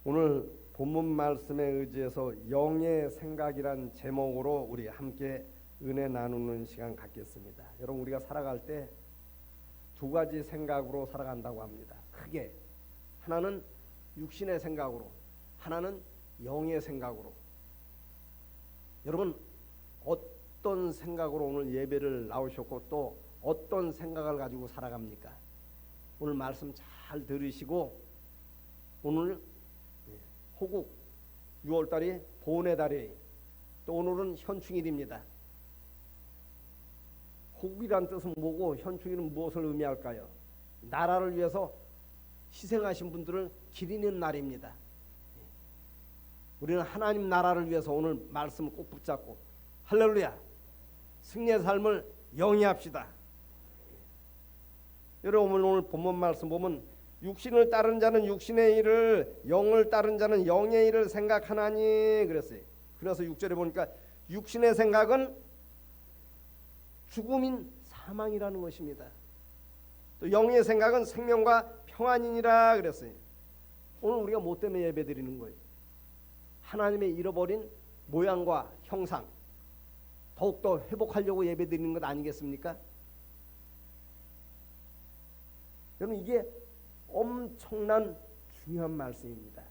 오늘 본문 말씀에 의지해서 영의 생각이란 제목으로 우리 함께 은혜 나누는 시간 갖겠습니다. 여러분, 우리가 살아갈 때 두 가지 생각으로 살아간다고 합니다. 크게 하나는 육신의 생각으로, 하나는 영의 생각으로. 여러분, 어떤 생각으로 오늘 예배를 나오셨고 또 어떤 생각을 가지고 살아갑니까? 오늘 말씀 잘 들으시고, 오늘 호국 6월달이 보훈의 달이, 또 오늘은 현충일입니다. 호국이란 뜻은 뭐고 현충일은 무엇을 의미할까요? 나라를 위해서 희생하신 분들을 기리는 날입니다. 우리는 하나님 나라를 위해서 오늘 말씀을 꼭 붙잡고 할렐루야, 승리의 삶을 영위합시다. 여러분, 오늘 본문 말씀 보면 육신을 따른 자는 육신의 일을, 영을 따른 자는 영의 일을 생각하나니 그랬어요. 그래서 6절에 보니까 육신의 생각은 죽음인 사망이라는 것입니다. 또 영의 생각은 생명과 평안이니라 그랬어요. 오늘 우리가 뭐 때문에 예배드리는 거예요? 하나님의 잃어버린 모양과 형상 더욱더 회복하려고 예배드리는 것 아니겠습니까? 여러분, 이게 엄청난 중요한 말씀입니다.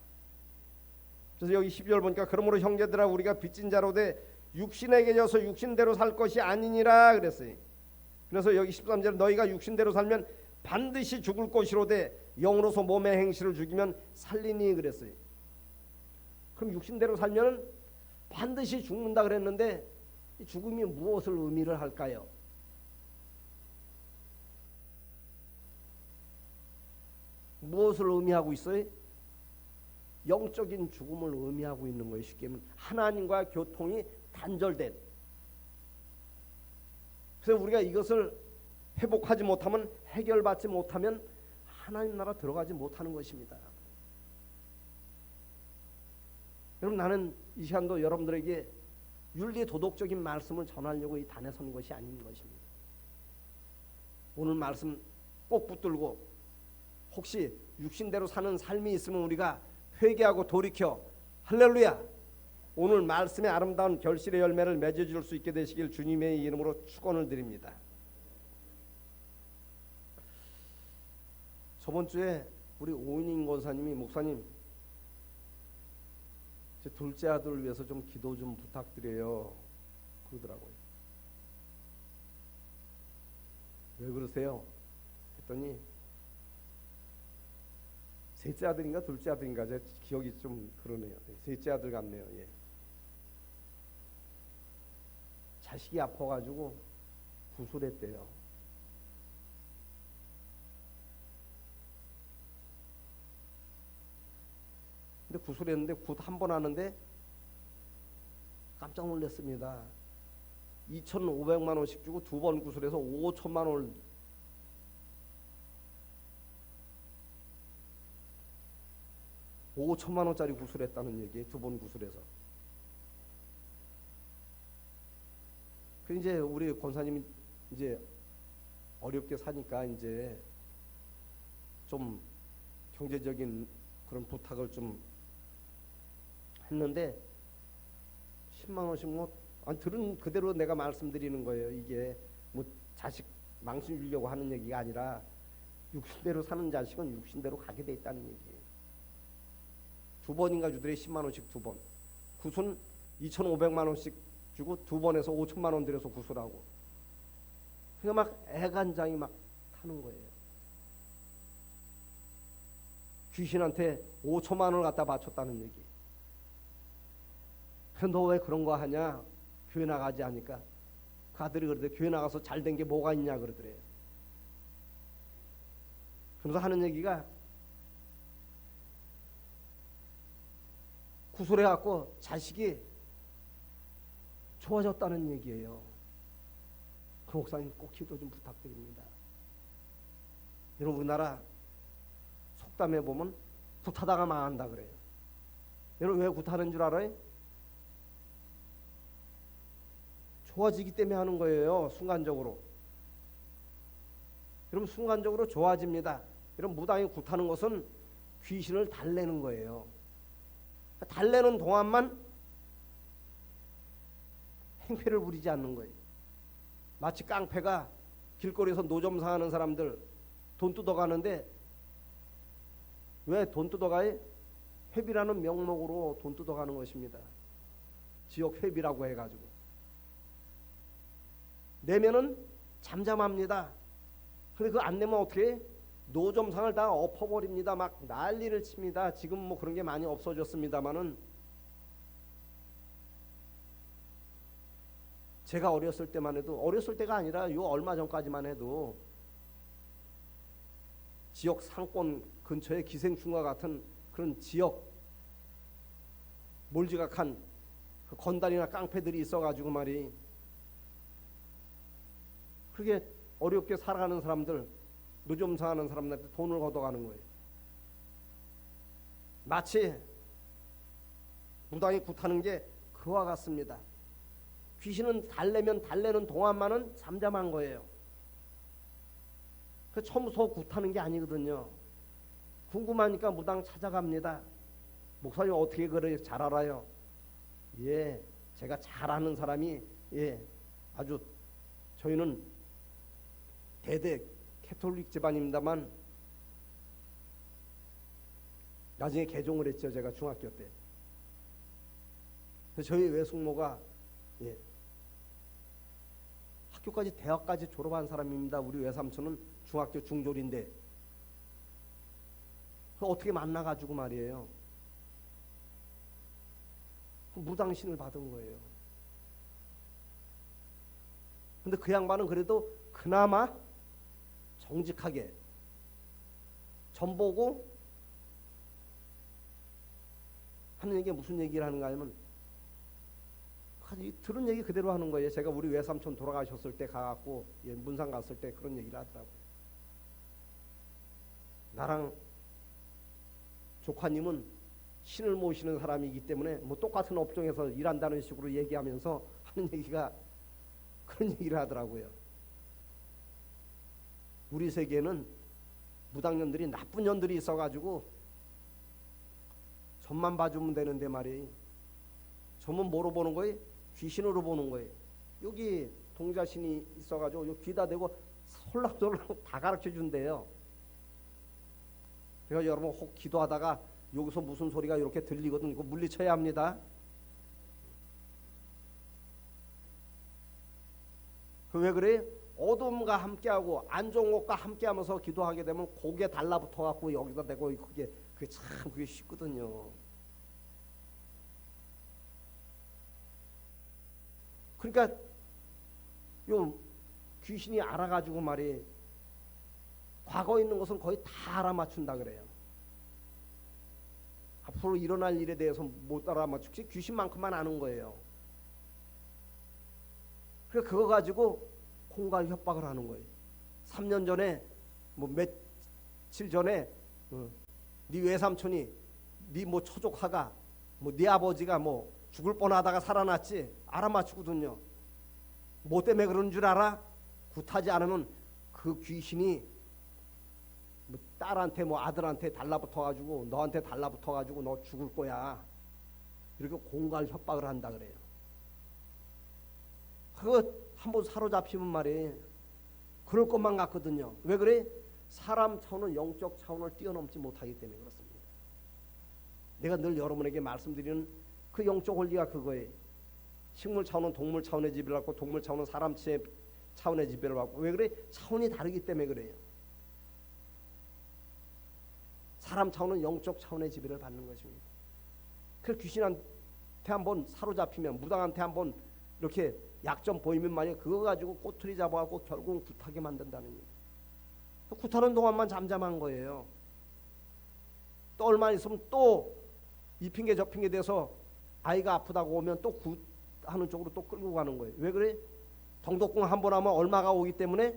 그래서 여기 12절 보니까 그러므로 형제들아 우리가 빚진 자로 돼 육신에게 져서 육신대로 살 것이 아니니라 그랬어요. 그래서 여기 13절 너희가 육신대로 살면 반드시 죽을 것이로되 영으로서 몸의 행실을 죽이면 살리니 그랬어요. 그럼 육신대로 살면 반드시 죽는다 그랬는데 이 죽음이 무엇을 의미를 할까요? 무엇을 의미하고 있어요? 영적인 죽음을 의미하고 있는 거예요. 쉽게 말하면 하나님과 교통이 단절된. 그래서 우리가 이것을 회복하지 못하면, 해결받지 못하면 하나님 나라 들어가지 못하는 것입니다. 여러분, 나는 이 시간도 여러분들에게 윤리 도덕적인 말씀을 전하려고 이 단에 선 것이 아닌 것입니다. 오늘 말씀 꼭 붙들고, 혹시 육신대로 사는 삶이 있으면 우리가 회개하고 돌이켜 할렐루야, 오늘 말씀의 아름다운 결실의 열매를 맺어줄 수 있게 되시길 주님의 이름으로 축원을 드립니다. 저번 주에 우리 오은인 권사님이 목사님, 제 둘째 아들을 위해서 좀 기도 좀 부탁드려요 그러더라고요. 왜 그러세요? 했더니 셋째 아들인가 둘째 아들인가, 제 기억이 좀 그러네요. 셋째 아들 같네요. 예. 자식이 아파가지고 구술했대요. 근데 구술했는데 굿 한 번 하는데 깜짝 놀랐습니다. 2,500만 원씩 주고 두 번 구술해서 5천만 원을, $5천만 원짜리 구술했다는 얘기예요. 두 번 구술해서. 그 이제 우리 권사님이 이제 어렵게 사니까 이제 좀 경제적인 그런 부탁을 좀 했는데 10만 원씩 뭐, 아니 들은 그대로 내가 말씀드리는 거예요. 이게 뭐 자식 망신 주려고 하는 얘기가 아니라 육신대로 사는 자식은 육신대로 가게 돼 있다는 얘기예요. 두 번인가 주더래. 10만 원씩 두 번. 구순 2,500만 원씩 주고 두 번에서 5천만 원 들여서 구술하고. 그러니까 막 애간장이 막 타는 거예요. 귀신한테 5천만 원을 갖다 바쳤다는 얘기. 너 왜 그런 거 하냐? 교회 나가지 않으니까. 그 아들이 그러더래. 교회 나가서 잘 된 게 뭐가 있냐 그러더래요. 그러면서 하는 얘기가, 구술해갖고 자식이 좋아졌다는 얘기예요. 그 목사님 꼭 기도 좀 부탁드립니다. 여러분, 우리나라 속담에 보면 굿하다가 망한다 그래요. 여러분, 왜 굿하는 줄 알아요? 좋아지기 때문에 하는 거예요. 순간적으로. 여러분, 순간적으로 좋아집니다. 여러분, 무당이 굿하는 것은 귀신을 달래는 거예요. 달래는 동안만 행패를 부리지 않는 거예요. 마치 깡패가 길거리에서 노점상하는 사람들 돈 뜯어가는데 왜 돈 뜯어가요? 회비라는 명목으로 돈 뜯어가는 것입니다. 지역 회비라고 해가지고 내면은 잠잠합니다. 근데 그 안 내면 어떻게 해? 노점상을 다 엎어버립니다. 막 난리를 칩니다. 지금 뭐 그런 게 많이 없어졌습니다만은 제가 어렸을 때만 해도, 어렸을 때가 아니라 요 얼마 전까지만 해도 지역 상권 근처에 기생충과 같은 그런 지역 몰지각한 그 건달이나 깡패들이 있어가지고 말이, 그게 어렵게 살아가는 사람들, 노점상하는 사람들한테 돈을 걷어가는 거예요. 마치 무당이 굿하는 게 그와 같습니다. 귀신은 달래면 달래는 동안만은 잠잠한 거예요. 그 처음부터 굿하는 게 아니거든요. 궁금하니까 무당 찾아갑니다. 목사님 어떻게 그래 잘 알아요? 예, 제가 잘 아는 사람이, 예, 아주 저희는 대대 캐톨릭 집안입니다만 나중에 개종을 했죠. 제가 중학교 때. 그래서 저희 외숙모가, 예, 학교까지 대학까지 졸업한 사람입니다. 우리 외삼촌은 중학교 중졸인데 어떻게 만나가지고 말이에요. 무당신을 받은 거예요. 근데 그 양반은 그래도 그나마 정직하게 전보고 하는 얘기가 무슨 얘기를 하는가 하면 들은 얘기 그대로 하는 거예요. 제가 우리 외삼촌 돌아가셨을 때 가갖고, 예, 문산 갔을 때 그런 얘기를 하더라고요. 나랑 조카님은 신을 모시는 사람이기 때문에 뭐 똑같은 업종에서 일한다는 식으로 얘기하면서 하는 얘기가 그런 얘기를 하더라고요. 우리 세계에는 무당년들이 나쁜 년들이 있어가지고 전만 봐주면 되는데 말이에요. 전문 뭐로 보는 거예요? 귀신으로 보는 거예요. 여기 동자신이 있어가지고 여기 귀다 대고 솔락솔락 다 가르쳐 준대요. 그래서 여러분 혹 기도하다가 여기서 무슨 소리가 이렇게 들리거든. 이거 물리쳐야 합니다. 그 왜 그래? 어둠과 함께하고 안 좋은 것과 함께하면서 기도하게 되면 고개 달라붙어 갖고 여기다 대고 그게 참 그게 쉽거든요. 그러니까 요 귀신이 알아가지고 말이 과거에 있는 것은 거의 다 알아맞춘다 그래요. 앞으로 일어날 일에 대해서 못 알아맞추지 귀신만큼만 아는 거예요. 그래서 그거 가지고 공갈 협박을 하는 거예요. 3년 전에 뭐 며칠 전에 네 외삼촌이 네 뭐 처족하가 뭐 네 아버지가 뭐 죽을 뻔하다가 살아났지 알아맞추거든요. 뭐 때문에 그런 줄 알아? 굿하지 않으면 그 귀신이 뭐 딸한테 뭐 아들한테 달라붙어가지고 너한테 달라붙어가지고 너 죽을 거야. 이렇게 공갈 협박을 한다 그래요. 그거 한번 사로잡히면 말이에요. 그럴 것만 같거든요. 왜 그래? 사람 차원은 영적 차원을 뛰어넘지 못하기 때문에 그렇습니다. 내가 늘 여러분에게 말씀드리는 그 영적 원리가 그거예요. 식물 차원은 동물 차원의 지배를 받고 동물 차원은 사람 차원의 지배를 받고. 왜 그래? 차원이 다르기 때문에 그래요. 사람 차원은 영적 차원의 지배를 받는 것입니다. 그 귀신한테 한번 사로잡히면, 무당한테 한번 이렇게 약점 보이면 만약 그거 가지고 꼬투리 잡아갖고 결국은 굿하게 만든다는 얘기예요. 굿하는 동안만 잠잠한 거예요. 또 얼마 있으면 또 이 핑계 저 핑계 대서 아이가 아프다고 오면 또 굿하는 쪽으로 또 끌고 가는 거예요. 왜 그래? 동독궁 한 번 하면 얼마가 오기 때문에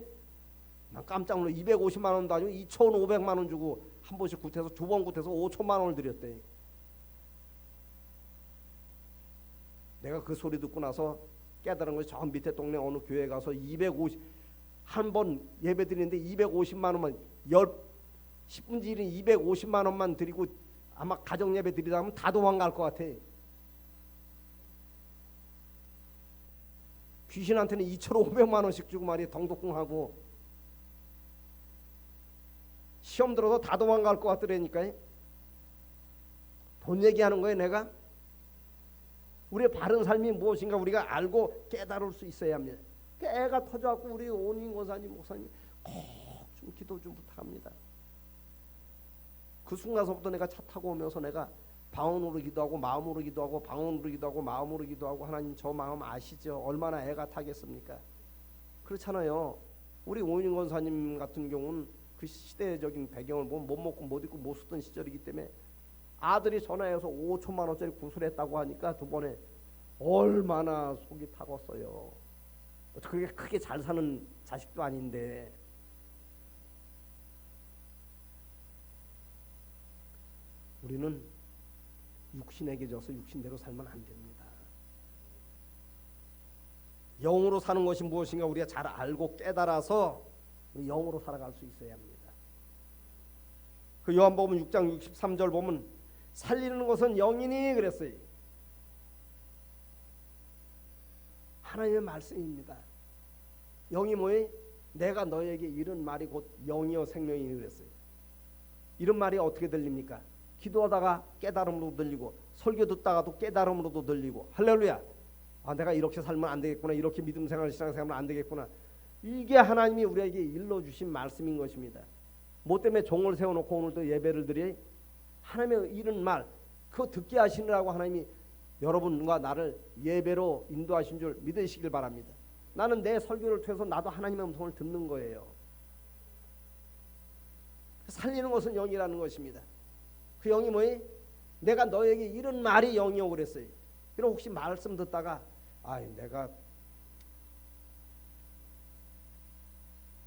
난 깜짝 놀라. 250만 원도 아니고 2,500만 원 주고 한 번씩 굿해서 두 번 굿해서 5천만 원을 드렸대. 내가 그 소리 듣고 나서 깨달은 것이 저 밑에 동네 어느 교회 가서 한 번 예배 드리는데 250만 원만 10분지 1인 250만 원만 드리고 아마 가정 예배 드리다 하면 다 도망갈 것 같아. 귀신한테는 2,500만 원씩 주고 말이야. 덩덕궁하고 시험 들어도 다 도망갈 것 같더라니까. 돈 얘기하는 거예요. 내가 우리의 바른 삶이 무엇인가 우리가 알고 깨달을 수 있어야 합니다. 애가 터져갖고 우리 오은인 권사님 목사님 꼭 좀 기도 좀 부탁합니다. 그 순간서부터 내가 차 타고 오면서 내가 방언으로 기도하고 마음으로 기도하고 방언으로 기도하고 마음으로 기도하고 하나님 저 마음 아시죠? 얼마나 애가 타겠습니까? 그렇잖아요. 우리 오은인 권사님 같은 경우는 그 시대적인 배경을 보면 못 먹고 못 입고 못 쓰던 시절이기 때문에 아들이 전화해서 5천만 원짜리 구슬했다고 하니까 두 번에 얼마나 속이 타겠어요. 그렇게 크게 잘 사는 자식도 아닌데. 우리는 육신에게 져서 육신대로 살면 안 됩니다. 영으로 사는 것이 무엇인가 우리가 잘 알고 깨달아서 우리 영으로 살아갈 수 있어야 합니다. 그 요한복음 6장 63절 보면 살리는 것은 영이니 그랬어요. 하나님의 말씀입니다. 영이 뭐예요? 내가 너에게 이런 말이 곧 영이요 생명이니 그랬어요. 이런 말이 어떻게 들립니까? 기도하다가 깨달음으로 들리고 설교 듣다가도 깨달음으로도 들리고 할렐루야. 아 내가 이렇게 살면 안 되겠구나. 이렇게 믿음 생활 신앙생활하면 안 되겠구나. 이게 하나님이 우리에게 일러주신 말씀인 것입니다. 뭐 때문에 종을 세워놓고 오늘도 예배를 드려? 하나님의 이런 말 그거 듣게 하시느라고 하나님이 여러분과 나를 예배로 인도하신 줄 믿으시길 바랍니다. 나는 내 설교를 통해서 나도 하나님의 음성을 듣는 거예요. 살리는 것은 영이라는 것입니다. 그 영이 뭐예요? 내가 너에게 이런 말이 영이요 그랬어요. 그럼 혹시 말씀 듣다가 내가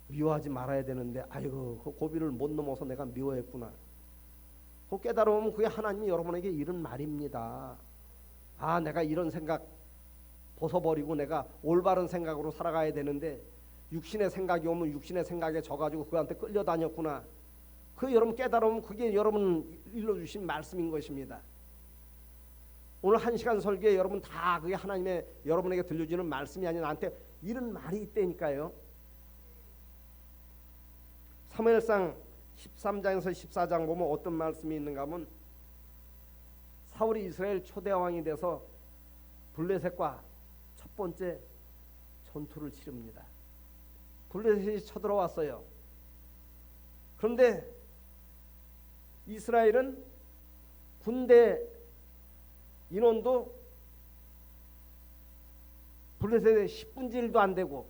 미워하지 말아야 되는데 아이고 그 고비를 못 넘어서 내가 미워했구나. 그 깨달으면 그게 하나님이 여러분에게 이런 말입니다. 내가 이런 생각 벗어버리고 내가 올바른 생각으로 살아가야 되는데 육신의 생각이 오면 육신의 생각에 져가지고 그한테 끌려다녔구나. 그 여러분 깨달으면 그게 여러분 일러주신 말씀인 것입니다. 오늘 1시간 설교에 여러분 다 그게 하나님의 여러분에게 들려주는 말씀이 아니라 나한테 이런 말이 있다니까요. 사무엘상 13장에서 14장 보면 어떤 말씀이 있는가 하면 사울이 이스라엘 초대왕이 돼서 블레셋과 첫 번째 전투를 치릅니다. 블레셋이 쳐들어왔어요. 그런데 이스라엘은 군대 인원도 블레셋의 10분의 1도 안 되고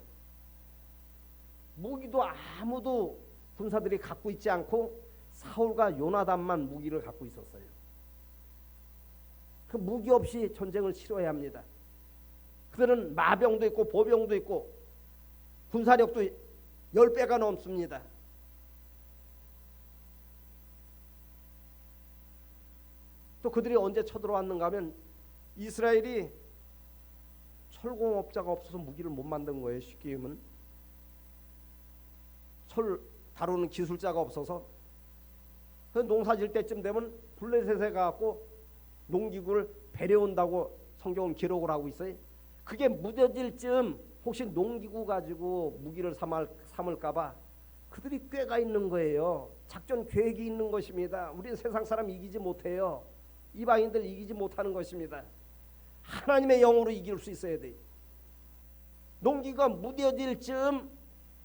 무기도 아무도 군사들이 갖고 있지 않고 사울과 요나단만 무기를 갖고 있었어요. 그 무기 없이 전쟁을 치러야 합니다. 그들은 마병도 있고 보병도 있고 군사력도 10배가 넘습니다. 또 그들이 언제 쳐들어왔는가 하면 이스라엘이 철공업자가 없어서 무기를 못 만든 거예요. 쉽게 얘기하면 철 다루는 기술자가 없어서 농사 질 때쯤 되면 블레셋에 가고 농기구를 배려온다고 성경은 기록을 하고 있어요. 그게 무뎌질 즈음 혹시 농기구 가지고 무기를 삼을까봐 그들이 꾀가 있는 거예요. 작전 계획이 있는 것입니다. 우리는 세상 사람 이기지 못해요. 이방인들 이기지 못하는 것입니다. 하나님의 영으로 이길 수 있어야 돼요. 농기가 무뎌질 즈음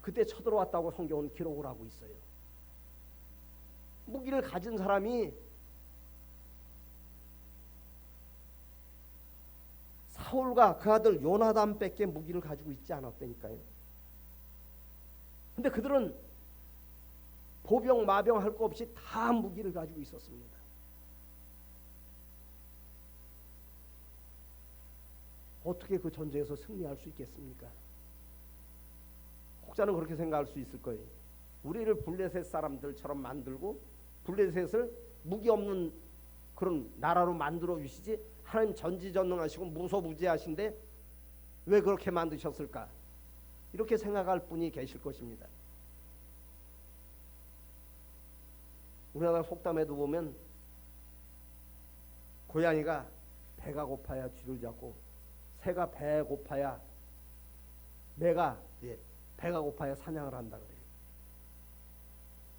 그때 쳐들어왔다고 성경은 기록을 하고 있어요. 무기를 가진 사람이 사울과 그 아들 요나단밖에 무기를 가지고 있지 않았다니까요. 근데 그들은 보병 마병 할 거 없이 다 무기를 가지고 있었습니다. 어떻게 그 전쟁에서 승리할 수 있겠습니까? 혹자는 그렇게 생각할 수 있을 거예요. 우리를 블레셋 사람들처럼 만들고 블레셋을 무기 없는 그런 나라로 만들어 주시지 하나님 전지전능하시고 무소부지하신데 왜 그렇게 만드셨을까? 이렇게 생각할 분이 계실 것입니다. 우리나라 속담에도 보면 고양이가 배가 고파야 쥐를 잡고, 새가 배 고파야 매가 배가 고파야 사냥을 한다 그래요.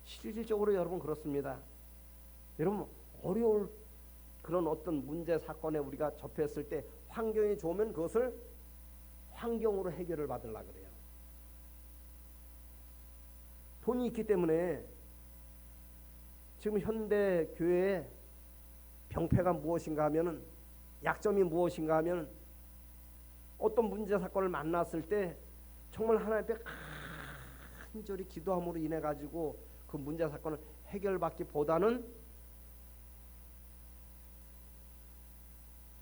실질적으로 여러분 그렇습니다. 여러분 어려울 그런 어떤 문제 사건에 우리가 접했을 때 환경이 좋으면 그것을 환경으로 해결을 받으려고 그래요. 돈이 있기 때문에 지금 현대 교회의 병폐가 무엇인가 하면은, 약점이 무엇인가 하면, 어떤 문제 사건을 만났을 때 정말 하나님 앞에 간절히 기도함으로 인해 가지고 그 문제 사건을 해결받기보다는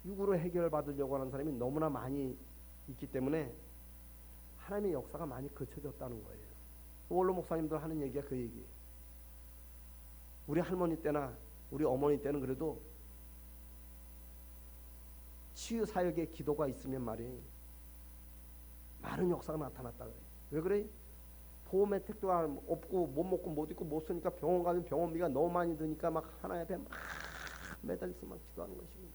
육으로 해결받으려고 하는 사람이 너무나 많이 있기 때문에 하나님의 역사가 많이 그쳐졌다는 거예요. 원로 목사님들 하는 얘기가 그 얘기예요. 우리 할머니 때나 우리 어머니 때는 그래도 치유 사역의 기도가 있으면 말이에요, 많은 역사가 나타났다 그래요. 왜 그래? 보험 혜택도 없고 못 먹고 못 입고 못 쓰니까 병원 가면 병원비가 너무 많이 드니까 막 하나님 앞에 막 매달려서 막 기도하는 것입니다.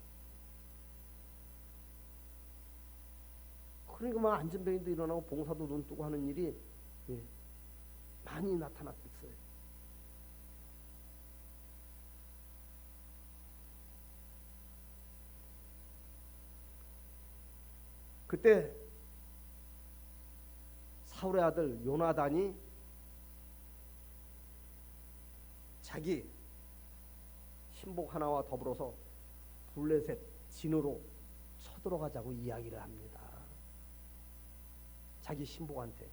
그러니까 막 안전병인도 일어나고 봉사도 눈 뜨고 하는 일이 많이 나타났어요. 그때 사울의 아들 요나단이 자기 신복 하나와 더불어서 블레셋 진으로 쳐들어가자고 이야기를 합니다. 자기 신복한테.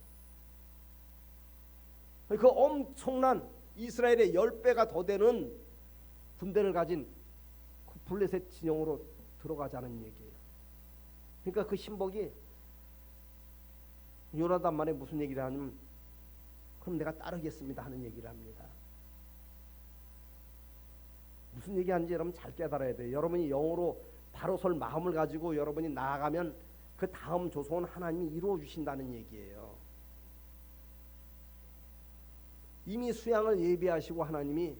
그 엄청난 이스라엘의 10배가 더 되는 군대를 가진 그 블레셋 진영으로 들어가자는 얘기예요. 그러니까 그 신복이 요나단 말에 무슨 얘기를 하냐면, 그럼 내가 따르겠습니다 하는 얘기를 합니다. 무슨 얘기하는지 여러분 잘 깨달아야 돼요. 여러분이 영으로 바로 설 마음을 가지고 여러분이 나아가면 그 다음 조성은 하나님이 이루어 주신다는 얘기예요. 이미 수양을 예비하시고 하나님이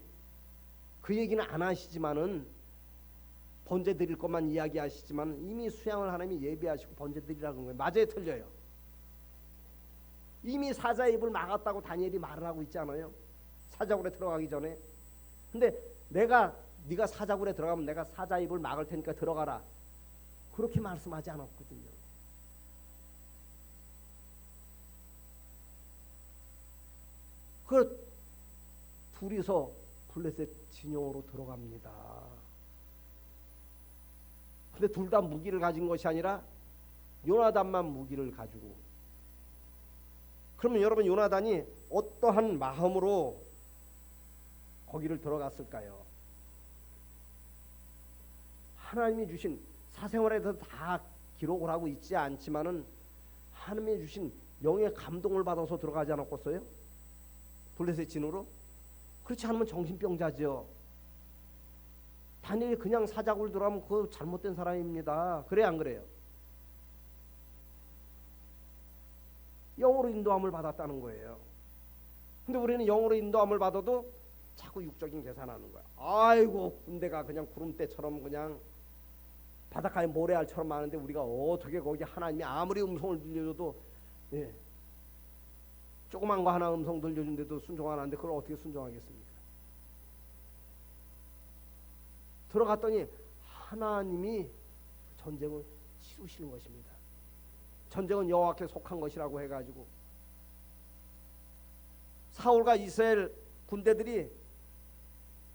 그 얘기는 안 하시지만은, 번제 드릴 것만 이야기하시지만 이미 수양을 하나님이 예비하시고 번제 드리라는 거예요. 맞아요, 틀려요? 이미 사자의 입을 막았다고 다니엘이 말을 하고 있지 않아요? 사자굴에 들어가기 전에. 근데 네가 사자굴에 들어가면 내가 사자의 입을 막을 테니까 들어가라, 그렇게 말씀하지 않았거든요. 그 둘이서 블레셋 진영으로 들어갑니다. 근데 둘 다 무기를 가진 것이 아니라 요나단만 무기를 가지고. 그러면 여러분, 요나단이 어떠한 마음으로 거기를 들어갔을까요? 하나님이 주신, 사생활에서 다 기록을 하고 있지 않지만은 하나님이 주신 영의 감동을 받아서 들어가지 않았겠어요? 블레셋 진으로? 그렇지 않으면 정신병자죠. 다니엘이 그냥 사자굴 들어가면 그거 잘못된 사람입니다. 그래 안 그래요? 영으로 인도함을 받았다는 거예요. 근데 우리는 영으로 인도함을 받아도 자꾸 육적인 계산하는 거야. 아이고, 군대가 그냥 구름대처럼 그냥 바닷가에 모래알처럼 많은데 우리가 어떻게 거기 하나님이 아무리 음성을 들려줘도, 조그만 거 하나 음성 들려준데도 순종 안 하는데 그걸 어떻게 순종하겠습니까? 들어갔더니 하나님이 전쟁을 치르시는 것입니다. 전쟁은 여호와께 속한 것이라고 해가지고 사울과 이스라엘 군대들이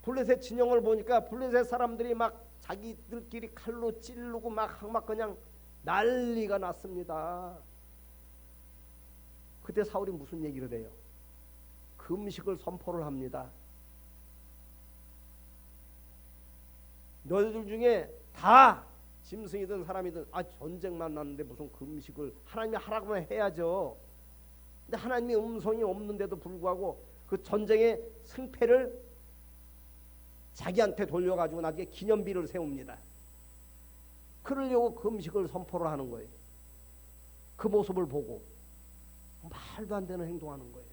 블레셋 진영을 보니까 블레셋 사람들이 막 자기들끼리 칼로 찌르고 막 그냥 난리가 났습니다. 그때 사울이 무슨 얘기를 해요? 금식을 선포를 합니다. 너희들 중에 다 짐승이든 사람이든 전쟁만 났는데 무슨 금식을, 하나님이 하라고 해야죠. 근데 하나님의 음성이 없는데도 불구하고 그 전쟁의 승패를 자기한테 돌려가지고 나중에 기념비를 세웁니다. 그러려고 금식을 선포를 하는 거예요. 그 모습을 보고 말도 안 되는 행동하는 거예요.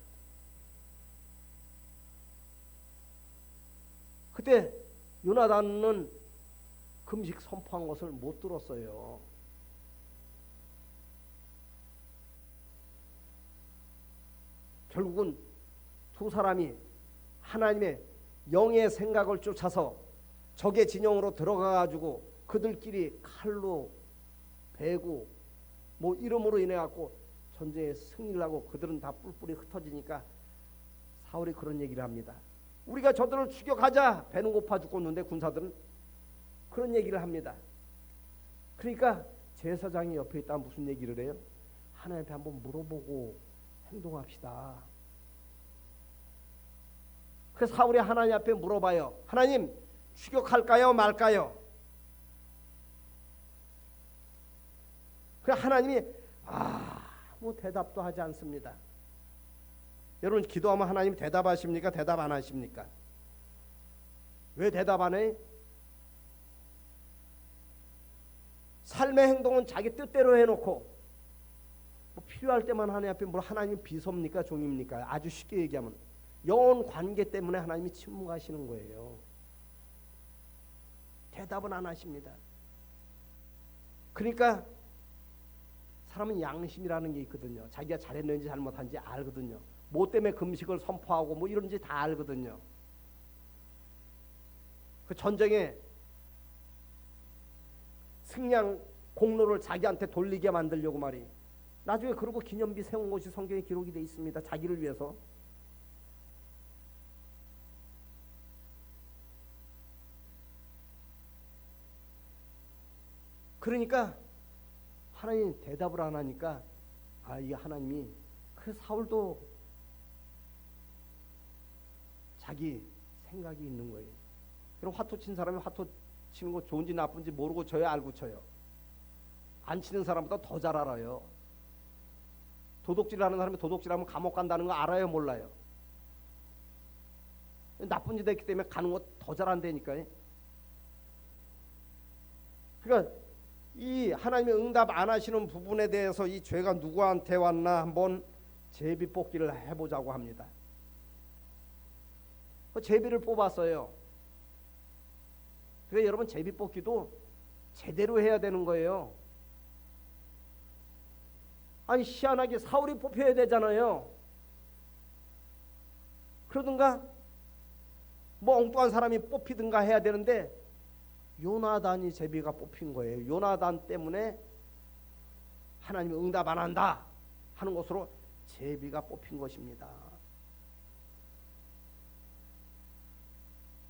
그때 요나단은 그 금식 선포한 것을 못 들었어요. 결국은 두 사람이 하나님의 영의 생각을 쫓아서 적의 진영으로 들어가가지고 그들끼리 칼로 베고 뭐 이름으로 인해 갖고 전쟁에 승리를 하고 그들은 다 뿔뿔이 흩어지니까 사울이 그런 얘기를 합니다. 우리가 저들을 추격하자. 배는 고파 죽겠는데 군사들은 그런 얘기를 합니다. 그러니까 제사장이 옆에 있다 무슨 얘기를 해요? 하나님한테 한번 물어보고 행동합시다. 그래서 사울이 하나님 앞에 물어봐요. 하나님 추격할까요 말까요? 그래 하나님이 아무 대답도 하지 않습니다. 여러분 기도하면 하나님 대답하십니까? 대답 안 하십니까? 왜 대답 안 해? 삶의 행동은 자기 뜻대로 해놓고 뭐 필요할 때만 하나님 앞에 뭘 하나님 비서입니까? 종입니까? 아주 쉽게 얘기하면 영혼 관계 때문에 하나님이 침묵하시는 거예요. 대답은 안 하십니다. 그러니까 사람은 양심이라는 게 있거든요. 자기가 잘했는지 잘못한지 알거든요. 뭐 때문에 금식을 선포하고 뭐 이런지 다 알거든요. 그 전쟁에 승리한 공로를 자기한테 돌리게 만들려고 말이. 나중에 그러고 기념비 세운 것이 성경에 기록이 돼 있습니다. 자기를 위해서. 그러니까 하나님 대답을 안 하니까 이게 하나님이 그 사울도 자기 생각이 있는 거예요. 그럼 화투 친 사람이 화투 치는 거 좋은지 나쁜지 모르고 쳐요, 알고 쳐요? 안 치는 사람보다 더 잘 알아요. 도둑질하는 사람이 도둑질하면 감옥 간다는 거 알아요, 몰라요? 나쁜 짓 했기 때문에 가는 거 더 잘한다니까요. 그러니까 이 하나님의 응답 안 하시는 부분에 대해서 이 죄가 누구한테 왔나 한번 제비뽑기를 해보자고 합니다. 제비를 뽑았어요. 그래서 여러분 제비뽑기도 제대로 해야 되는 거예요. 아니 희한하게 사울이 뽑혀야 되잖아요. 그러든가 뭐 엉뚱한 사람이 뽑히든가 해야 되는데 요나단이 제비가 뽑힌 거예요. 요나단 때문에 하나님이 응답 안 한다 하는 것으로 제비가 뽑힌 것입니다.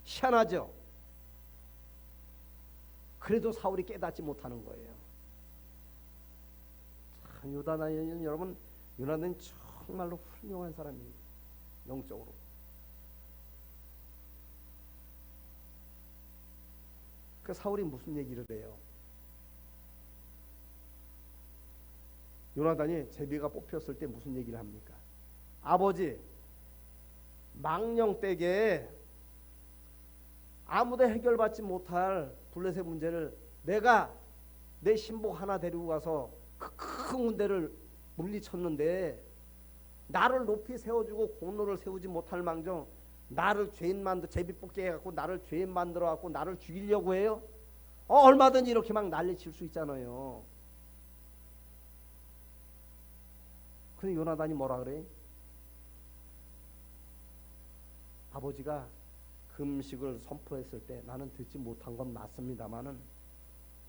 희한하죠. 그래도 사울이 깨닫지 못하는 거예요. 참 요나단은 여러분, 요나단은 정말로 훌륭한 사람이에요. 영적으로. 그 사울이 무슨 얘기를 해요? 요나단이 제비가 뽑혔을 때 무슨 얘기를 합니까? 아버지, 망령되게 아무도 해결받지 못할 블레셋 문제를 내가 내 신복 하나 데리고 가서 큰 군대를 물리쳤는데 나를 높이 세워주고 공로를 세우지 못할 망정 나를 죄인 만들 제비 뽑게 해갖고 나를 죄인 만들어 갖고 나를 죽이려고 해요? 얼마든지 이렇게 막 난리칠 수 있잖아요. 근데 요나단이 뭐라 그래? 아버지가 금식을 선포했을 때 나는 듣지 못한 건 맞습니다만은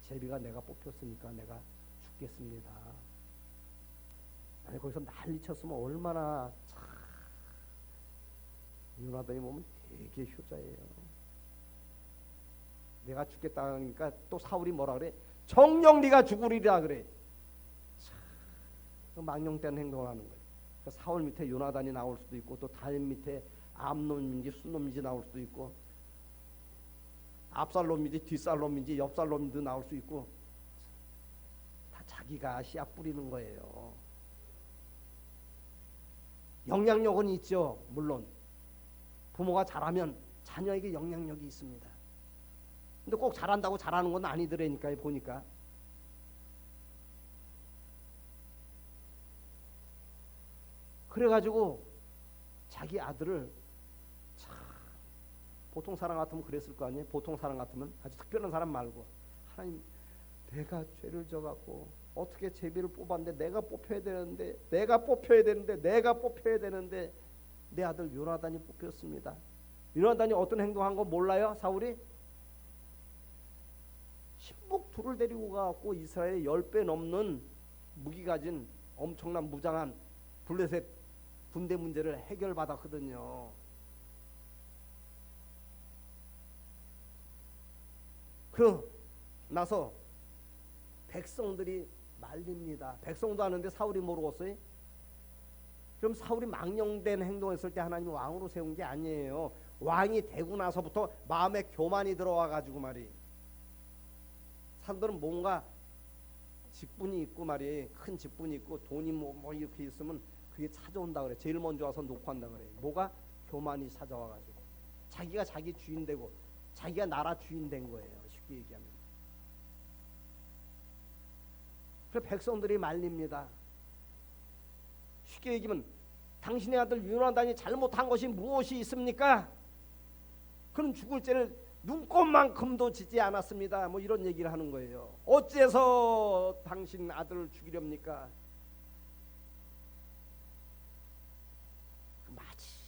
제비가 내가 뽑혔으니까 내가 죽겠습니다. 아니 거기서 난리쳤으면 얼마나 참 요나단이 보면 되게 효자예요. 내가 죽겠다 하니까 또 사울이 뭐라 그래? 정녕 네가 죽으리라 그래. 참 망령된 행동을 하는 거예요. 그러니까 사울 밑에 요나단이 나올 수도 있고 또 다윗 밑에 암놈인지 순놈인지 나올 수도 있고 앞살놈인지 뒷살놈인지 옆살놈인지 나올 수 있고 다 자기가 씨앗 뿌리는 거예요. 영향력은 있죠. 물론 부모가 잘하면 자녀에게 영향력이 있습니다. 근데 꼭 잘한다고 잘하는 건 아니더라니까요. 보니까 그래가지고 자기 아들을 참 보통 사람 같으면 그랬을 거 아니에요. 보통 사람 같으면 아주 특별한 사람 말고 하나님, 내가 죄를 져갖고 어떻게 제비를 뽑았는데 내가 뽑혀야 되는데 내 아들 요나단이 뽑혔습니다. 요나단이 어떤 행동한 거 몰라요? 사울이 신복 둘을 데리고 가고 이스라엘의 10배 넘는 무기 가진 엄청난 무장한 블레셋 군대 문제를 해결받았거든요. 그 나서 백성들이 말립니다. 백성도 하는데 사울이 모르겠어요? 그럼 사울이 망령된 행동했을 때 하나님이 왕으로 세운 게 아니에요. 왕이 되고 나서부터 마음에 교만이 들어와 가지고 말이, 사람들은 뭔가 직분이 있고 말이, 큰 직분이 있고 돈이 뭐 이렇게 있으면 그게 찾아온다 그래. 제일 먼저 와서 놓고 한다 그래. 뭐가? 교만이 찾아와 가지고 자기가 자기 주인 되고 자기가 나라 주인 된 거예요, 쉽게 얘기하면. 그래서 백성들이 말립니다. 쉽게 얘기하면 당신의 아들 요나단이 잘못한 것이 무엇이 있습니까? 그는 죽을 죄를 눈꼽만큼도 짓지 않았습니다. 뭐 이런 얘기를 하는 거예요. 어째서 당신 아들을 죽이렵니까? 마치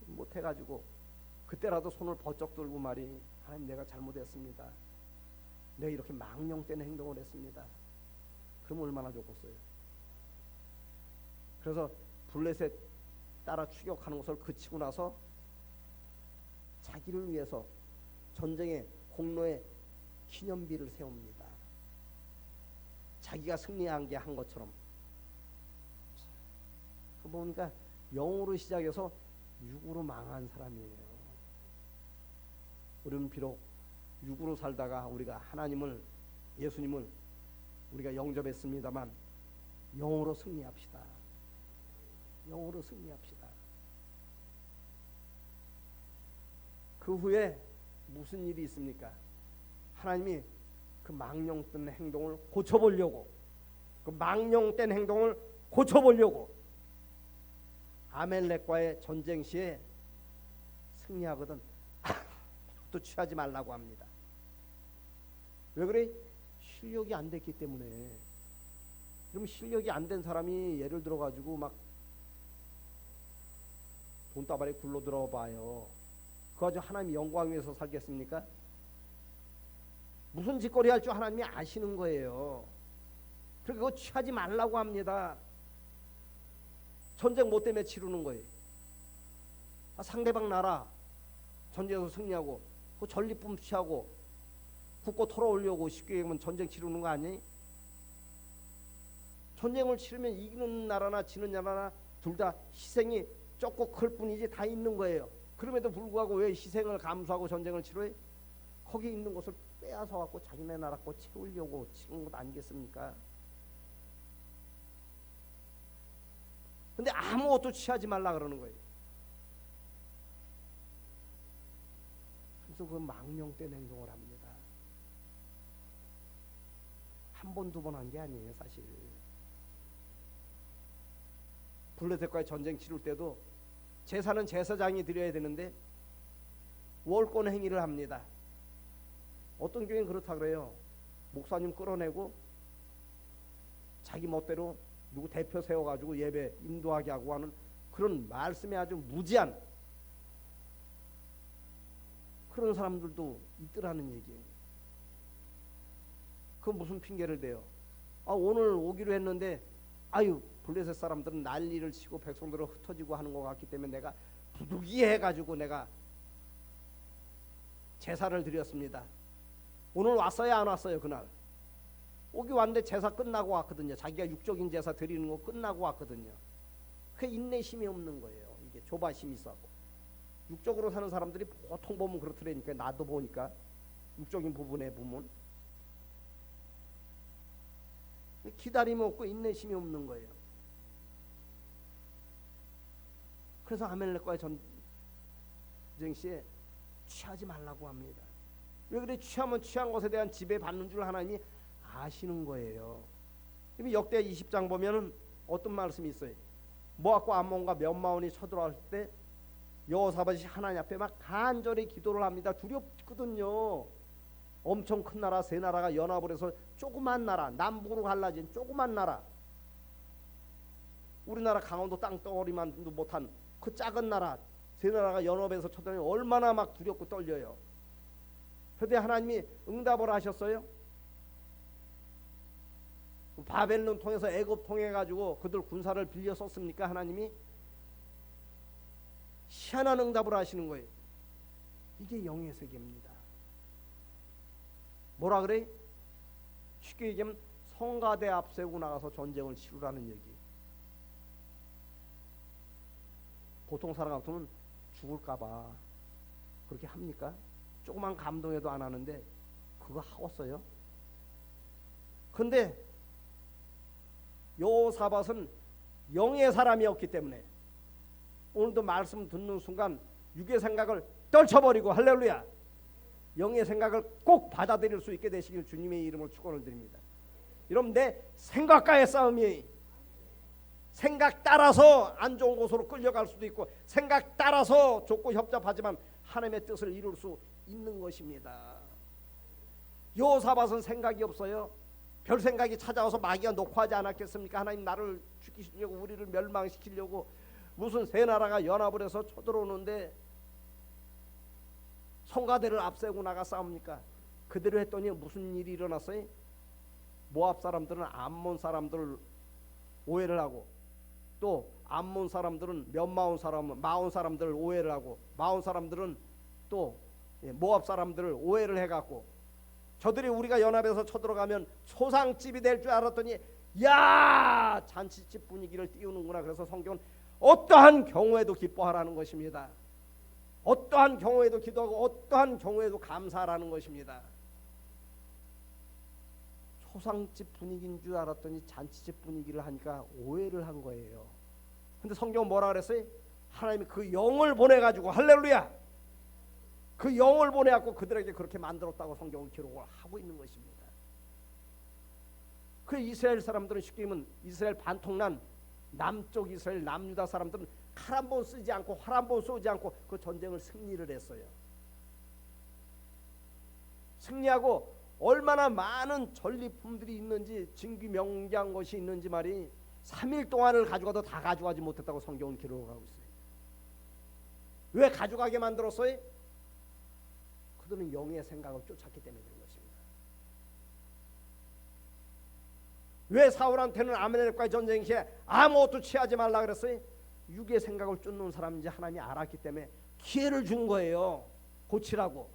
못해가지고 그때라도 손을 번쩍 들고 말이, 하나님 내가 잘못했습니다. 내가 이렇게 망령된 행동을 했습니다. 그럼 얼마나 좋겠어요. 그래서 블레셋 따라 추격하는 것을 그치고 나서 자기를 위해서 전쟁의 공로에 기념비를 세웁니다. 자기가 승리한 게 한 것처럼. 그 보니까 영으로 시작해서 육으로 망한 사람이에요. 우리는 비록 육으로 살다가 우리가 하나님을, 예수님을 우리가 영접했습니다만 영으로 승리합시다. 영으로 승리합시다. 그 후에 무슨 일이 있습니까? 하나님이 그 망령된 행동을 고쳐보려고, 그 망령된 행동을 고쳐보려고 아멜렉과의 전쟁 시에 승리하거든 또 취하지 말라고 합니다. 왜 그래? 실력이 안 됐기 때문에. 그럼 실력이 안 된 사람이 예를 들어 가지고 막 돈다발에 굴러 들어봐요. 그거 가지고 하나님이 영광 위해서 살겠습니까? 무슨 짓거리 할 줄 하나님이 아시는 거예요. 그러니까 그거 취하지 말라고 합니다. 전쟁 뭐 때문에 치르는 거예요? 상대방 나라 전쟁에서 승리하고 그 전리품 취하고 국고 털어오려고, 쉽게 얘기하면 전쟁 치르는 거 아니에요? 전쟁을 치르면 이기는 나라나 지는 나라나 둘 다 희생이 적고 클 뿐이지 다 있는 거예요. 그럼에도 불구하고 왜 희생을 감수하고 전쟁을 치러요? 거기 있는 것을 빼앗아 갖고 자기네 나라 거 채우려고 치는 것 아니겠습니까? 근데 아무것도 취하지 말라 그러는 거예요. 그래서 그 망령된 행동을 합니다. 한 번, 두 번 한 게 아니에요, 사실. 블레셋과의 전쟁 치를 때도 제사는 제사장이 드려야 되는데 월권 행위를 합니다. 어떤 교회는 그렇다 그래요. 목사님 끌어내고 자기 멋대로 누구 대표 세워가지고 예배 인도하게 하고 하는 그런 말씀에 아주 무지한 그런 사람들도 있더라는 얘기예요. 그 무슨 핑계를 대요? 오늘 오기로 했는데 블레셋 사람들은 난리를 치고 백성들을 흩어지고 하는 것 같기 때문에 내가 부득이해가지고 내가 제사를 드렸습니다. 오늘 왔어요, 안 왔어요? 그날 오기 왔는데 제사 끝나고 왔거든요. 자기가 육적인 제사 드리는 거 끝나고 왔거든요. 그 인내심이 없는 거예요. 이게 조바심이 있어고. 육적으로 사는 사람들이 보통 보면 그렇더라니까. 나도 보니까 육적인 부분에 보면 기다림이 없고 인내심이 없는 거예요. 그래서 아멜렉과의 전쟁 시에 취하지 말라고 합니다. 왜 그래? 취하면 취한 것에 대한 지배받는 줄 하나님이 아시는 거예요. 역대 20장 보면은 어떤 말씀이 있어요? 모압과 암몬과 몇마온이 쳐들어왔을 때 여호사밧이 하나님 앞에 막 간절히 기도를 합니다. 두렵거든요. 엄청 큰 나라 세 나라가 연합을 해서 조그만 나라, 남북으로 갈라진 조그만 나라, 우리나라 강원도 땅덩어리만도 못한 그 작은 나라 세 나라가 연합해서 쳐들면 얼마나 막 두렵고 떨려요. 그런데 하나님이 응답을 하셨어요. 바벨론 통해서 애굽 통해 가지고 그들 군사를 빌려 썼습니까? 하나님이 희한한 응답을 하시는 거예요. 이게 영의 세계입니다. 뭐라 그래? 쉽게 얘기하면 성가대 앞세우고 나가서 전쟁을 치르라는 얘기. 보통 사람 같으면 죽을까봐 그렇게 합니까? 조그만 감동해도 안 하는데 그거 하웠어요. 근데 여호사밧은 영의 사람이었기 때문에 오늘도 말씀 듣는 순간 육의 생각을 떨쳐버리고, 할렐루야, 영의 생각을 꼭 받아들일 수 있게 되시길 주님의 이름으로 축원을 드립니다. 여러분, 내 생각과의 싸움이, 생각 따라서 안 좋은 곳으로 끌려갈 수도 있고 생각 따라서 좁고 협잡하지만 하나님의 뜻을 이룰 수 있는 것입니다. 여호사밧은 생각이 없어요. 별 생각이 찾아와서 마귀가 녹화하지 않았겠습니까? 하나님 나를 죽이시려고, 우리를 멸망시키려고 무슨 세 나라가 연합을 해서 쳐들어오는데 성가대를 앞세우고 나가 싸웁니까? 그대로 했더니 무슨 일이 일어났어요? 모압 사람들은 암몬 사람들을 오해를 하고, 또 암몬 사람들은 마온 사람들을 오해를 하고, 마온 사람들은 또 모압 사람들을 오해를 해갖고, 저들이 우리가 연합해서 쳐들어가면 소상집이 될 줄 알았더니 야, 잔치집 분위기를 띄우는구나. 그래서 성경은 어떠한 경우에도 기뻐하라는 것입니다. 어떠한 경우에도 기도하고 어떠한 경우에도 감사하라는 것입니다. 소상집 분위기인 줄 알았더니 잔치집 분위기를 하니까 오해를 한 거예요. 근데 성경은 뭐라 그랬어요? 하나님이 그 영을 보내가지고, 할렐루야, 그 영을 보내갖고 그들에게 그렇게 만들었다고 성경은 기록을 하고 있는 것입니다. 그 이스라엘 사람들은 쉽게 얘기하면 이스라엘 반통난 남쪽 이스라엘 남유다 사람들은 칼 한 번 쓰지 않고 활 한 번 쏘지 않고 그 전쟁을 승리를 했어요. 승리하고 얼마나 많은 전리품들이 있는지, 진귀명기한 것이 있는지 말이 3일 동안을 가져가도 다 가져가지 못했다고 성경은 기록하고 있어요. 왜 가져가게 만들었어요? 그들은 영의 생각을 쫓았기 때문에 그런 것입니다. 왜 사울한테는 아말렉과의 전쟁 시에 아무것도 취하지 말라 그랬어요? 육의 생각을 쫓는 사람인지 하나님이 알았기 때문에 기회를 준 거예요. 고치라고.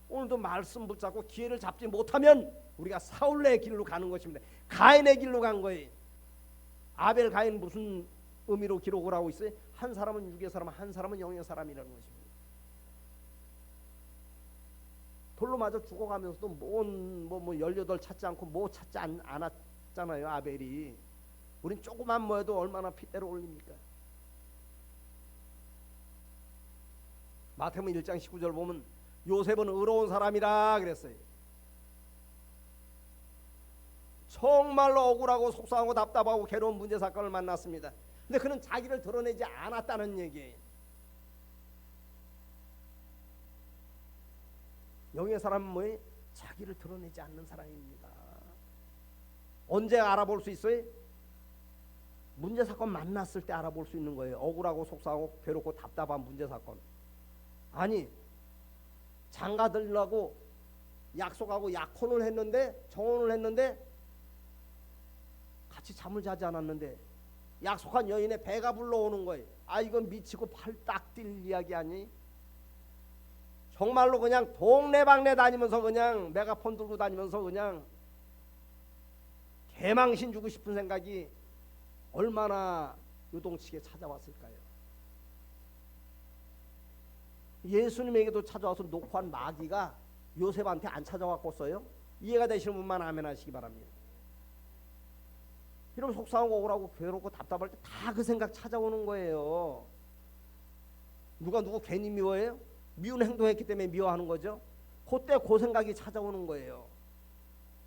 오늘도 말씀 붙잡고 기회를 잡지 못하면 우리가 사울의 길로 가는 것입니다. 가인의 길로 간 거예요. 아벨 가인 무슨 의미로 기록을 하고 있어요? 한 사람은 육의 사람, 한 사람은 영의 사람이라는 것입니다. 돌로 맞아 죽어가면서도 뭐 18 찾지 않고 뭐 찾지 않았잖아요. 아벨이. 우린 조그만 뭐해도 얼마나 핏대로 올립니까? 마태복음 1장 19절 보면 요셉은 의로운 사람이라 그랬어요. 정말로 억울하고 속상하고 답답하고 괴로운 문제 사건을 만났습니다. 근데 그는 자기를 드러내지 않았다는 얘기예요. 영의 사람은 뭐예요? 자기를 드러내지 않는 사람입니다. 언제 알아볼 수 있어요? 문제 사건 만났을 때 알아볼 수 있는 거예요. 억울하고 속상하고 괴롭고 답답한 문제 사건. 아니, 장가 들려고 약속하고 약혼을 했는데, 정혼을 했는데 같이 잠을 자지 않았는데 약속한 여인의 배가 불러오는 거예요. 아, 이건 미치고 팔 딱 뛸 이야기 아니? 정말로 그냥 동네방네 다니면서 그냥 메가폰 들고 다니면서 그냥 개망신 주고 싶은 생각이 얼마나 요동치게 찾아왔을까요? 예수님에게도 찾아와서 녹화한 마귀가 요셉한테 안 찾아왔겠어요? 이해가 되시는 분만 아멘 하시기 바랍니다. 이러면 속상하고 억울하고 괴롭고 답답할 때 다 그 생각 찾아오는 거예요. 누가 누구 괜히 미워해요? 미운 행동했기 때문에 미워하는 거죠. 그때 그 생각이 찾아오는 거예요.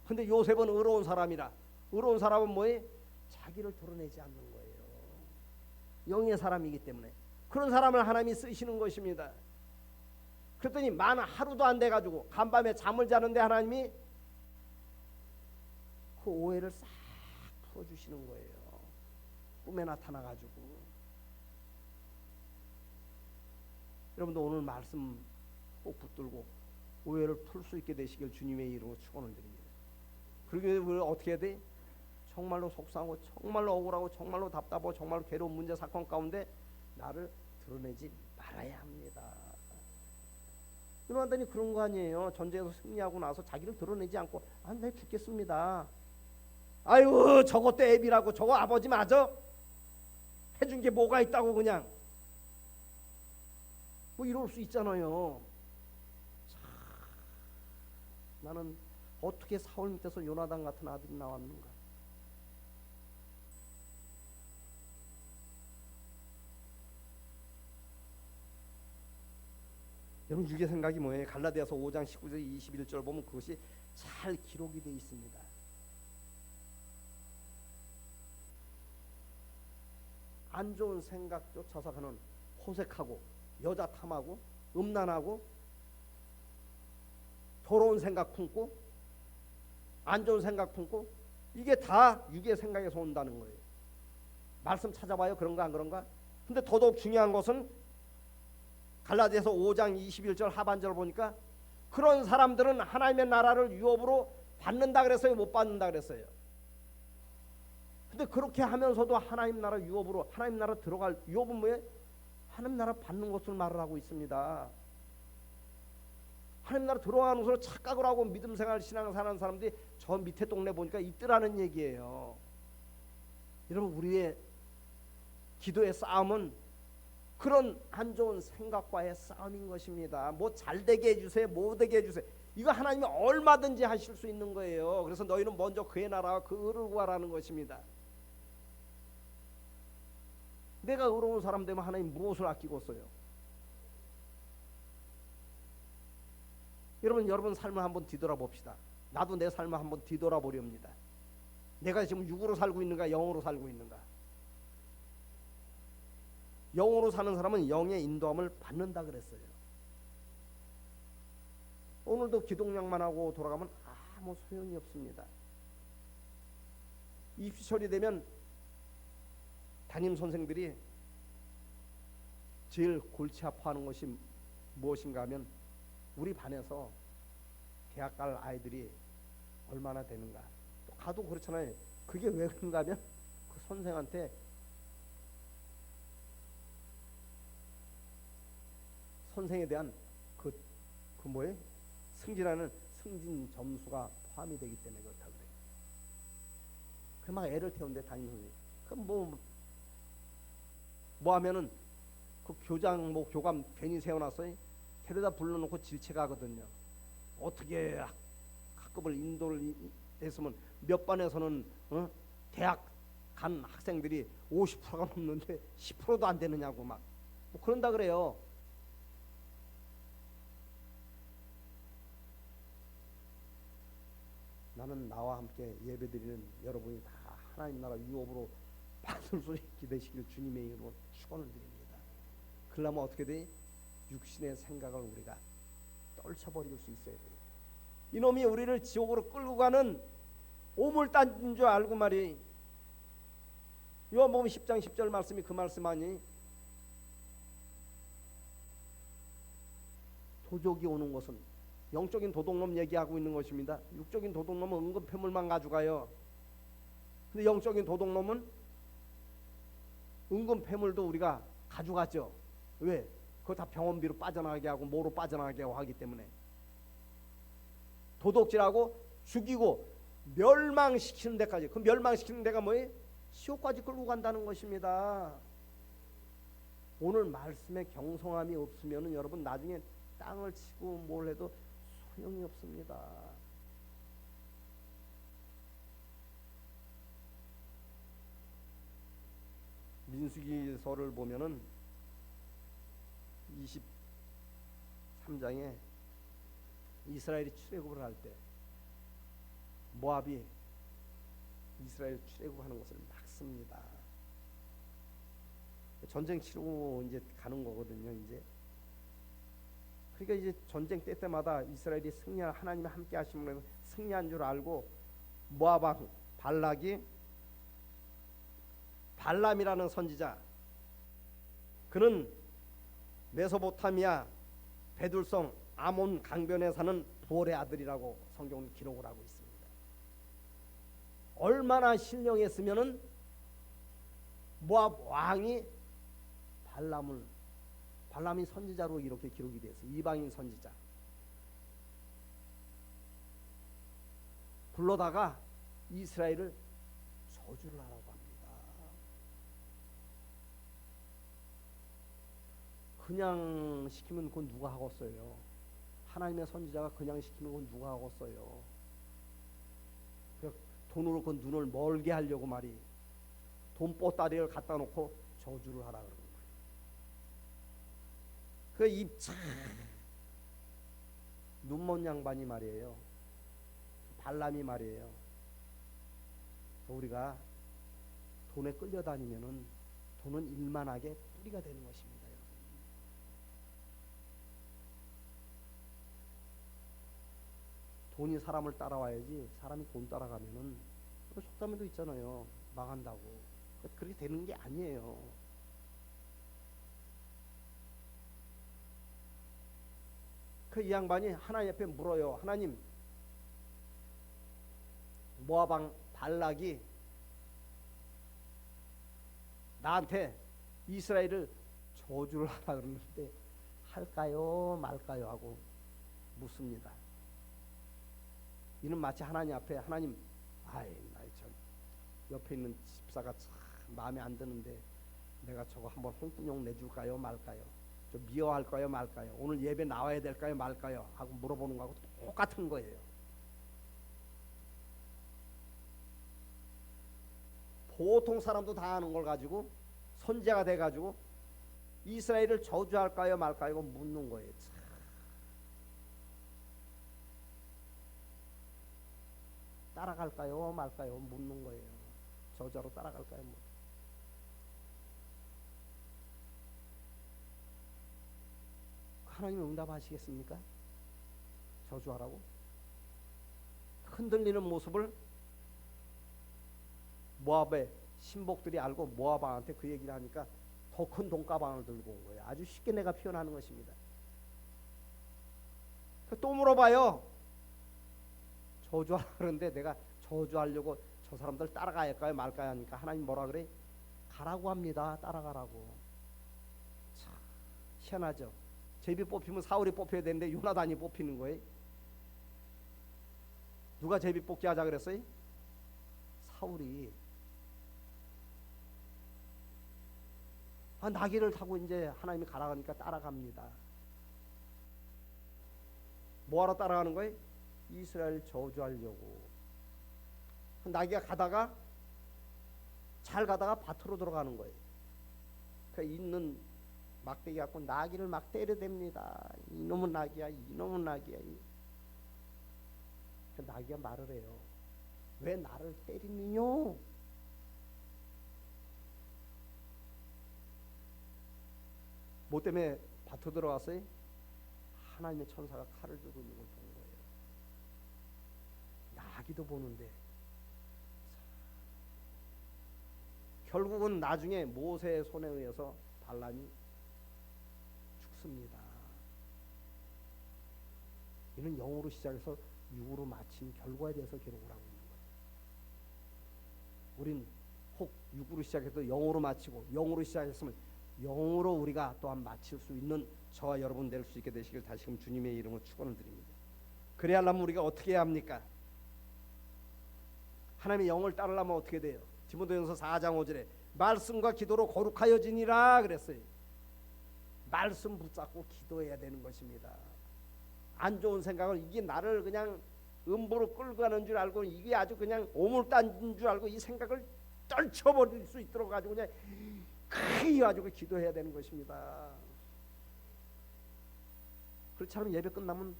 근데 요셉은 의로운 사람이라. 의로운 사람은 뭐예요? 자기를 드러내지 않는 거예요. 영의 사람이기 때문에 그런 사람을 하나님이 쓰시는 것입니다. 그랬더니 만 하루도 안 돼가지고 간밤에 잠을 자는데 하나님이 그 오해를 싹 풀어주시는 거예요. 꿈에 나타나가지고. 여러분도 오늘 말씀 꼭 붙들고 오해를 풀 수 있게 되시길 주님의 이름으로 축원을 드립니다. 그리고 우리 어떻게 해야 돼? 정말로 속상하고 정말로 억울하고 정말로 답답하고 정말로 괴로운 문제 사건 가운데 나를 드러내지 말아야 합니다. 그러더니 그런 거 아니에요. 전쟁에서 승리하고 나서 자기를 드러내지 않고 내 죽겠습니다. 아유 저것도 애비라고 저거 아버지 맞아? 해준 게 뭐가 있다고 그냥 뭐 이럴 수 있잖아요. 참, 나는 어떻게 사울 밑에서 요나단 같은 아들이 나왔는가. 여러분 유괴 생각이 뭐예요? 갈라디아서 5장 19절 21절 보면 그것이 잘 기록이 되어 있습니다. 안 좋은 생각 쫓아서 가는 호색하고 여자 탐하고 음란하고 더러운 생각 품고 안 좋은 생각 품고 이게 다 유괴 생각에서 온다는 거예요. 말씀 찾아봐요. 그런가 안 그런가? 근데 더더욱 중요한 것은 갈라디아서 5장 21절 하반절 보니까 그런 사람들은 하나님의 나라를 유업으로 받는다 그랬어요? 못 받는다 그랬어요? 근데 그렇게 하면서도 하나님 나라 유업으로 하나님 나라 들어갈 유업은 뭐예요? 하나님 나라 받는 것을 말을 하고 있습니다. 하나님 나라 들어가는 것으로 착각을 하고 믿음 생활 신앙 사는 사람들이 저 밑에 동네 보니까 있더라는 얘기예요. 여러분 우리의 기도의 싸움은 그런 안 좋은 생각과의 싸움인 것입니다. 뭐 잘되게 해주세요, 못되게 해주세요. 이거 하나님이 얼마든지 하실 수 있는 거예요. 그래서 너희는 먼저 그의 나라와 그 의를 구하라는 것입니다. 내가 의로운 사람 되면 하나님 무엇을 아끼고 써요? 여러분 삶을 한번 뒤돌아봅시다. 나도 내 삶을 한번 뒤돌아보렵니다. 내가 지금 육으로 살고 있는가 영으로 살고 있는가? 영으로 사는 사람은 영의 인도함을 받는다 그랬어요. 오늘도 기독량만 하고 돌아가면 아무 소용이 없습니다. 입시철이 되면 담임 선생들이 제일 골치 아파하는 것이 무엇인가 하면 우리 반에서 대학 갈 아이들이 얼마나 되는가. 또 가도 그렇잖아요. 그게 왜 그런가 하면 그 선생한테 선생에 대한 그 뭐예요? 승진하는 승진 점수가 포함이 되기 때문에 그렇다 그래요. 그 막 애를 태운대 담임 선생님. 그럼 뭐 하면은 그 교장 뭐 교감 괜히 세워놨어요. 데려다 불러놓고 질책하거든요. 어떻게 학급을 인도를 했으면 몇 반에서는 대학 간 학생들이 50%가 넘는데 10%도 안 되느냐고 막 뭐 그런다 그래요. 나는 나와 함께 예배드리는 여러분이 다 하나님 나라 유업으로 받을 수 있게 되시길 주님의 이름으로 축원을 드립니다. 그러려면 어떻게 돼? 육신의 생각을 우리가 떨쳐버릴 수 있어야 돼요. 이놈이 우리를 지옥으로 끌고 가는 오물단인 줄 알고 말이. 요한복음 10장 10절 말씀이 그 말씀 아니? 도적이 오는 것은 영적인 도둑놈 얘기하고 있는 것입니다. 육적인 도둑놈은 은근 폐물만 가져가요. 근데 영적인 도둑놈은 은근 폐물도 우리가 가져가죠. 왜? 그거 다 병원비로 빠져나가게 하고 뭐로 빠져나가게 하기 때문에. 도둑질하고 죽이고 멸망시키는 데까지. 그 멸망시키는 데가 뭐예요? 지옥까지 끌고 간다는 것입니다. 오늘 말씀에 경성함이 없으면 여러분 나중에 땅을 치고 뭘 해도 소용이 없습니다. 민수기서를 보면은 23장에 이스라엘이 출애굽을 할 때 모압이 이스라엘 출애굽하는 것을 막습니다. 전쟁 치르고 이제 가는 거거든요. 이제 그러니까 이제 전쟁 때마다 이스라엘이 하나님이 함께 하시면 승리한 줄 알고 모압 왕 발락이 발람이라는 선지자, 그는 메소포타미아 베둘성 아몬 강변에 사는 부올의 아들이라고 성경은 기록을 하고 있습니다. 얼마나 신령했으면은 모압 왕이 발람이 선지자로 이렇게 기록이 됐어요. 이방인 선지자. 불러다가 이스라엘을 저주를 하라고 합니다. 그냥 시키면 그건 누가 하겠어요? 하나님의 선지자가 그냥 시키면 그건 누가 하겠어요? 돈으로 그 눈을 멀게 하려고 말이 돈보따리를 갖다 놓고 저주를 하라 그러는 거예요. 그 입참 눈먼 양반이 말이에요. 발람이 말이에요. 우리가 돈에 끌려다니면은 돈은 일만하게 뿌리가 되는 것입니다. 여러분. 돈이 사람을 따라와야지 사람이 돈 따라가면은 속담에도 있잖아요. 망한다고. 그렇게 되는 게 아니에요. 그 이 양반이 하나님 앞에 물어요. 하나님, 모압 왕 발락이 나한테 이스라엘을 저주를 하라 그러는데 할까요 말까요 하고 묻습니다. 이는 마치 하나님 앞에 하나님, 참 옆에 있는 집사가 참 마음에 안 드는데 내가 저거 한번 홍군용 내줄까요 말까요? 좀 미워할까요 말까요? 오늘 예배 나와야 될까요 말까요? 하고 물어보는 거하고 똑같은 거예요. 보통 사람도 다 아는 걸 가지고 선지자가 돼가지고 이스라엘을 저주할까요 말까요? 묻는 거예요. 따라갈까요 말까요? 묻는 거예요. 저자로 따라갈까요? 하나님 응답하시겠습니까? 저주하라고? 흔들리는 모습을 모압의 신복들이 알고 모압 왕한테 그 얘기를 하니까 더 큰 돈가방을 들고 온 거예요. 아주 쉽게 내가 표현하는 것입니다. 또 물어봐요. 저주하라 그러는데 내가 저주하려고 저 사람들 따라가야 할까요 말까요 하니까 하나님 뭐라 그래? 가라고 합니다. 따라가라고. 참 희한하죠. 제비 뽑히면 사울이 뽑혀야 되는데 요나단이 뽑히는 거예요. 누가 제비 뽑기 하자 그랬어요? 사울이. 나귀를 타고 이제 하나님이 가라 하니까 따라갑니다. 뭐하러 따라가는 거예요? 이스라엘 저주하려고. 나귀가 가다가 잘 가다가 밭으로 들어가는 거예요. 그 있는 막대기 갖고 나귀를 막 때려댑니다. 이놈은 나귀야, 이놈은 나귀야. 그 나귀가 말을 해요. 왜 나를 때리느냐? 뭐 때문에 밭으로 들어갔어요? 하나님의 천사가 칼을 들고 있는 걸 본 거예요. 나귀도 보는데. 결국은 나중에 모세의 손에 의해서 발람이 죽습니다. 이는 영으로 시작해서 육으로 마친 결과에 대해서 기록을 하고 있는 거예요. 우린 혹 육으로 시작해서 영으로 마치고 영으로 시작했으면 영으로 우리가 또한 마칠 수 있는 저와 여러분 될 수 있게 되시길 다시금 주님의 이름으로 축원을 드립니다. 그래야 하려면 우리가 어떻게 해야 합니까? 하나님의 영을 따르려면 어떻게 돼요? 디모데전서 4장 5절에 말씀과 기도로 거룩하여지니라 그랬어요. 말씀 붙잡고 기도해야 되는 것입니다. 안 좋은 생각을 이게 나를 그냥 음부로 끌고 가는 줄 알고 이게 아주 그냥 오물딴 줄 알고 이 생각을 떨쳐버릴 수 있도록 가지고 그냥 크게 가지고 기도해야 되는 것입니다. 그렇지 않으면 예배 끝나면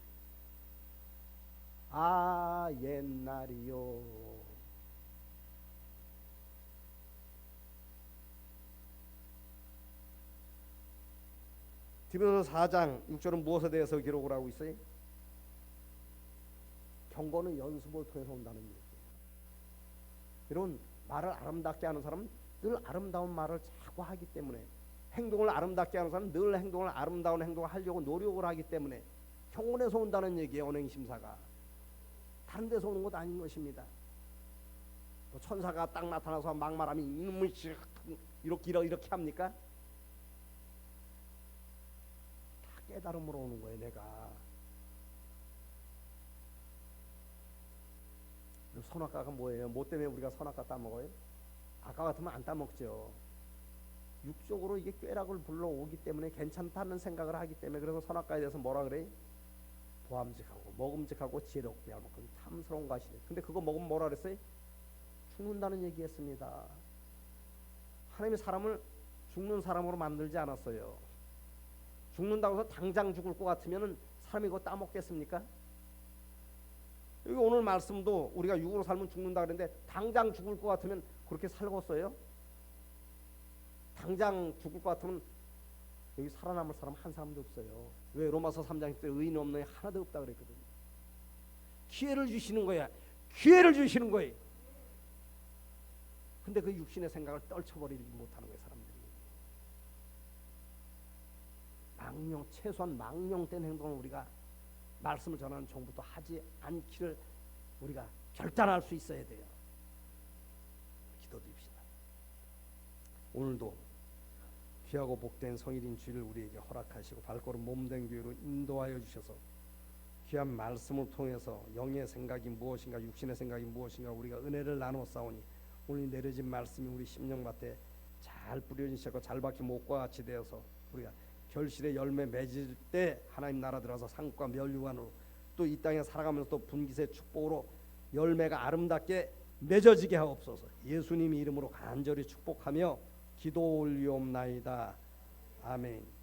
옛날이요. 디모데서 4장 6절은 무엇에 대해서 기록을 하고 있어요? 경고는 연습을 통해서 온다는 얘기예요. 여러분, 말을 아름답게 하는 사람은 늘 아름다운 말을 자꾸 하기 때문에, 행동을 아름답게 하는 사람은 늘 행동을 아름다운 행동을 하려고 노력을 하기 때문에 경건에서 온다는 얘기예요. 언행심사가 다른 데서 오는 것 아닌 것입니다. 뭐 천사가 딱 나타나서 막말하면 이놈을 이렇게 합니까? 다 깨달음으로 오는 거예요. 내가 선악과가 뭐예요? 뭐 때문에 우리가 선악과 따먹어요? 아까 같으면 안 따먹죠. 육적으로 이게 꾀락을 불러오기 때문에 괜찮다는 생각을 하기 때문에, 그래서 선악과에 대해서 뭐라 그래요? 보암직하고 먹음직하고 지혜롭게 할 만큼 탐스러운 것이래. 근데 그거 먹으면 뭐라 그랬어요? 죽는다는 얘기했습니다. 하나님이 사람을 죽는 사람으로 만들지 않았어요. 죽는다고 해서 당장 죽을 것 같으면 사람이 그거 따먹겠습니까? 여기 오늘 말씀도 우리가 육으로 살면 죽는다 그랬는데 당장 죽을 것 같으면 그렇게 살겠어요? 당장 죽을 것 같으면 여기 살아남을 사람 한 사람도 없어요. 왜? 로마서 3장 10절 의인 없는 이 하나도 없다 그랬거든요. 기회를 주시는 거야. 기회를 주시는 거예요. 근데 그 육신의 생각을 떨쳐버리지 못하는 거예요. 사람들이 최소한 망령된 행동을 우리가 말씀을 전하는 종부터 하지 않기를 우리가 결단할 수 있어야 돼요. 기도드립시다. 오늘도 귀하고 복된 성일인 주일을 우리에게 허락하시고 발걸음 몸된 교회로 인도하여 주셔서 귀한 말씀을 통해서 영의 생각이 무엇인가 육신의 생각이 무엇인가 우리가 은혜를 나누어 싸우니 오늘 내려진 말씀이 우리 심령밭에 잘 뿌려진 씨고 잘 박힌 목과 같이 되어서 우리가 결실의 열매 맺을 때 하나님 나라 들어서 상과 멸류관으로 또 이 땅에 살아가면서 또 분깃의 축복으로 열매가 아름답게 맺어지게 하옵소서. 예수님 이름으로 간절히 축복하며 기도 올리옵나이다. 아멘.